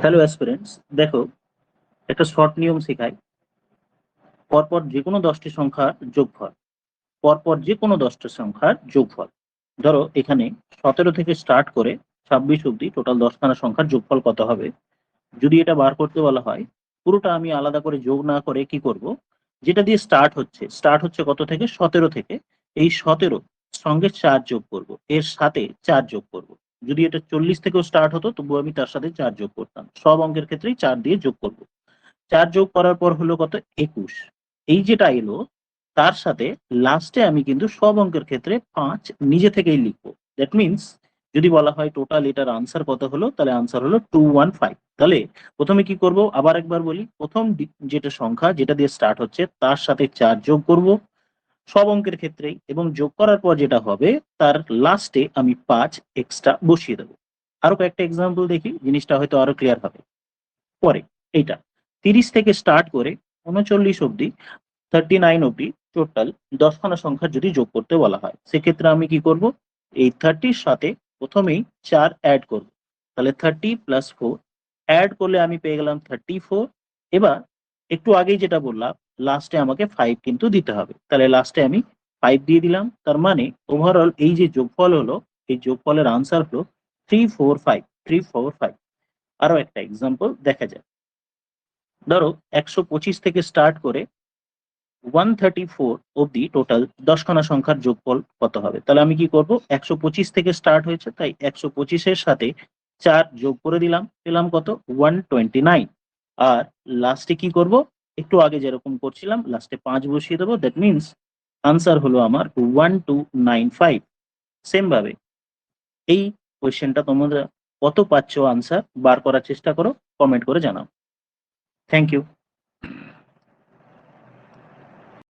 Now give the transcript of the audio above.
Hello aspirants, দেখো একটা short নিয়ম শেখাই। পরপর যে কোনো 10টি সংখ্যার যোগফল, পরপর যে কোনো 10টি সংখ্যার যোগফল। ধরো এখানে 17 থেকে স্টার্ট করে 26 অব্দি টোটাল 10খানা সংখ্যার যোগফল কত হবে। যদি এটা বার করতে বলা হয়, পুরোটা আমি আলাদা করে যোগ না করে কি করব, যেটা দিয়ে স্টার্ট হচ্ছে কত থেকে, 17 থেকে। এই 17 সঙ্গে 4 যোগ করব, এর সাথে 4 যোগ করব। যদি এটা 40 থেকেও স্টার্ট হতো তবু আমি তার সাথে 4 যোগ করতাম। সব অঙ্কের ক্ষেত্রেই 4 দিয়ে যোগ করব। 4 যোগ করার পর হলো কত, 21। এই যেটা এলো তার সাথে লাস্টে আমি কিন্তু সব অঙ্কের ক্ষেত্রে 5 নিজে থেকেই লিখবো। দ্যাট মিনস যদি বলা হয় টোটাল এটার আনসার কত হলো, তাহলে আনসার হলো 215। তাহলে প্রথমে কি করব, আবার একবার বলি, প্রথম যেটা সংখ্যা যেটা দিয়ে স্টার্ট হচ্ছে তার সাথে 4 যোগ করব সব অঙ্কের ক্ষেত্রেই, এবং যোগ করার পর যেটা হবে তার লাস্টে আমি 5 এক্সট্রা বসিয়ে দেবো। আরো কয়েকটা এক্সাম্পল দেখি, জিনিসটা হয়তো আরো ক্লিয়ার হবে পরে। এইটা 30 থেকে স্টার্ট করে 39 অব্দি, 39 অব্দি টোটাল 10খানা সংখ্যা যদি যোগ করতে বলা হয়, সেক্ষেত্রে আমি কি করব, এই 30-র সাথে প্রথমেই 4 অ্যাড করব। তাহলে 30 প্লাস 4 অ্যাড করলে আমি পেয়ে গেলাম 34। এবার একটু আগেই যেটা বললাম, লাস্টে আমাকে 5 কিন্তু দিতে হবে, তাহলে লাস্টে আমি 5 দিয়ে দিলাম। তার মানে ওভারঅল এই যে যোগফল হলো, এই যোগফলের আনসার হলো 345। আরো একটা এক্সাম্পল দেখা যায়। ধরো 125 থেকে স্টার্ট করে 134 অব্দি টোটাল 10খানা সংখ্যার যোগফল কত হবে। তাহলে আমি কি করব, 125 থেকে স্টার্ট হয়েছে তাই 125-এর সাথে 4 যোগ করে দিলাম, পেলাম কত, 129। আর লাস্টে কি করব, একটু আগে যেরকম করছিলাম লাস্টে 5 বসিয়ে দেবো। দ্যাট মিনস আনসার হলো আমার 1295। সেম ভাবে এই কোয়েশ্চেনটা তোমরা কত পাচ্ছ আনসার বার করার চেষ্টা করো, কমেন্ট করে জানাও। Thank you.